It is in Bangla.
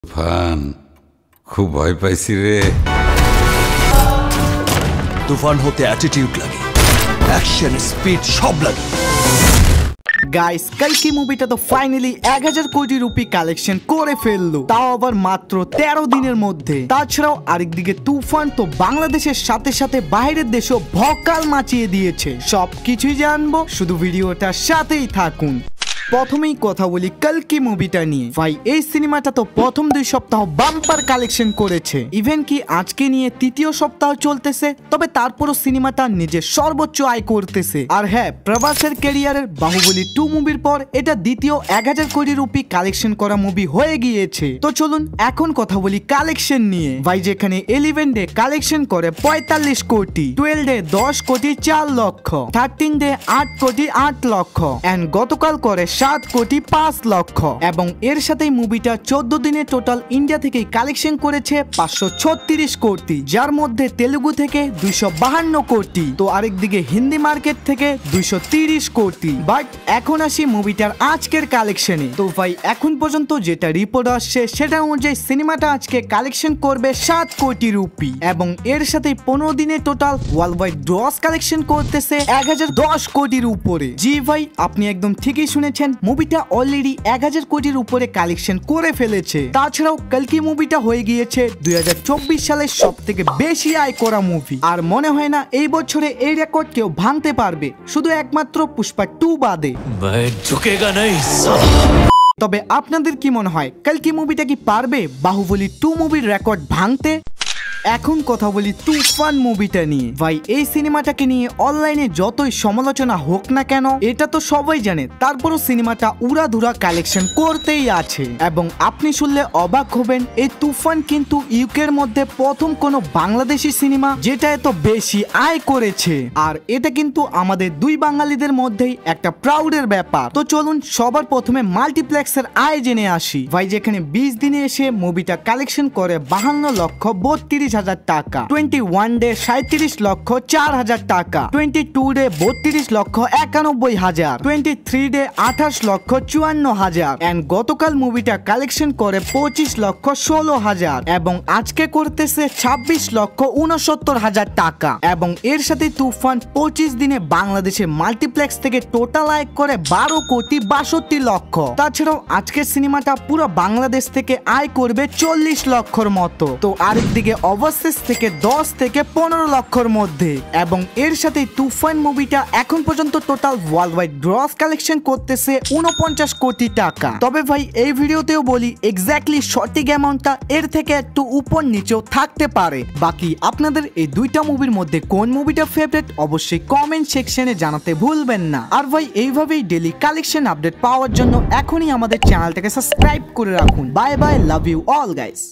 তুফান খুব ভয় পাইছি রে। তুফান হতে অ্যাটিটিউড লাগে, অ্যাকশন স্পিড সব লাগে। গাইস কালকি মুভিটা তো ফাইনালি 1000 কোটি রুপি কালেকশন করে ফেললো, তাও আবার মাত্র 13 দিনের মধ্যে। তাছাড়াও আরেকদিকে তুফান তো বাংলাদেশের সাথে সাথে বাইরের দেশও ভকাল মাচিয়ে দিয়েছে। সবকিছুই জানবো, শুধু ভিডিওটার সাথেই থাকুন। প্রথমেই কথা বলি কালকি মুভিটা নিয়ে। ভাই এই সিনেমাটা তো প্রথম 2 সপ্তাহ বাম্পার কালেকশন করেছে, ইভেন কি আজকে নিয়ে 3য় সপ্তাহ চলতেছে। তবে তারপরও সিনেমাটা নিজের সর্বোচ্চ আয় করতেছে। আর হ্যাঁ, প্রভাসের ক্যারিয়ারের বাহুবলী 2 মুভির পর এটা দ্বিতীয় 1000 কোটি রুপি কালেকশন করা মুভি হয়ে গিয়েছে। তো চলুন এখন কথা বলি কালেকশন নিয়ে। ভাই যেখানে 11 ডে কালেকশন করে 45 কোটি, 12 ডে 10 কোটি 4 লক্ষ, 13 ডে 8 কোটি 8 লক্ষ, এন্ড গতকাল করে 7 কোটি 5 লক্ষ। এবং এর সাথেই মুভিটা 14 দিনে টোটাল ইন্ডিয়া থেকে কালেকশন করেছে 536 কোটি, যার মধ্যে তেলুগু থেকে 252 কোটি, তো আরেকদিকে হিন্দি মার্কেট থেকে 230 কোটি। বাট এখন আসি মুভিটার আজকের কালেকশনে। তো ভাই এখন পর্যন্ত যেটা রিপোর্ট আসছে সেটা অনুযায়ী সিনেমাটা আজকে কালেকশন করবে 7 কোটি রুপি, এবং এর সাথে 15 দিনে total world wide gross collection করতেছে 1010 কোটির উপরে। জি ভাই, আপনি একদম ঠিকই শুনেছেন, মুভিটা অলরেডি 1000 কোটির উপরে কালেকশন করে ফেলেছে। তাছাড়াও কালকি মুভিটা হয়ে গিয়েছে 2024 সালের সব থেকে বেশি আয় করা মুভি। আর মনে হয় না এই বছরে এই রেকর্ড কেউ ভাঙতে পারবে, শুধু একমাত্র পুষ্পা 2 বাদে। তবে আপনাদের কি মনে হয়, কালকি মুভিটা কি পারবে বাহুবলী 2 মুভির রেকর্ড ভাঙতে? এখন কথা বলি তুফান মুভিটা নিয়ে। ভাই এই সিনেমাটাকে নিয়ে অনলাইনে যতই সমালোচনা হোক না কেন, এটা তো সবাই জানে, তারপরও সিনেমাটা উড়াধুরা কালেকশন করতেই আছে। এবং আপনি শুনলে অবাক হবেন, এই তুফান কিন্তু ইউকের মধ্যে প্রথম কোনো বাংলাদেশি সিনেমা যেটা এত বেশি আয় করেছে। আর এটা কিন্তু আমাদের 2 বাঙালিদের মধ্যেই একটা প্রাউডের ব্যাপার। তো চলুন সবার প্রথমে মাল্টিপ্লেক্সের আয় জেনে আসি। ভাই যেখানে 20 দিনে এসে মুভিটা কালেকশন করে 52 লক্ষ 32 হাজার টাকা, 21 ডে 37 লক্ষ 4 হাজার টাকা, 22 ডে 32 লক্ষ 91 হাজার, 23 ডে 28 লক্ষ 54 হাজার, এন্ড গতকাল মুভিটা কালেকশন করে 25 লক্ষ 16 হাজার, এবং আজকে করতেছে 26 লক্ষ 69 হাজার টাকা। এবং এর সাথে তুফান 25 দিনে বাংলাদেশে মাল্টিপ্লেক্স থেকে টোটাল আয় করে 12 কোটি 62 লক্ষ। তাছাড়াও আজকের সিনেমাটা পুরো বাংলাদেশ থেকে আয় করবে 40 লক্ষর মতো। তো আরেকদিকে অবশেষ থেকে 10 থেকে 15 লক্ষর মধ্যে। এবং এর সাথে তুফান মুভিটা এখন পর্যন্ত total world wide gross collection করতেছে 49 কোটি টাকা। তবে ভাই এই ভিডিওতেও বলি, এক্স্যাক্টলি সঠিক অ্যামাউন্টটা এর থেকে একটু উপর নিচেও থাকতে পারে। বাকি আপনাদের এই 2টা মুভির মধ্যে কোন মুভিটা ফেভারিট অবশ্যই কমেন্ট সেকশনে জানাতে ভুলবেন না। আর ভাই এইভাবেই ডেইলি কালেকশন আপডেট পাওয়ার জন্য এখনই আমাদের চ্যানেলটাকে সাবস্ক্রাইব করে রাখুন। Bye bye, love you all guys.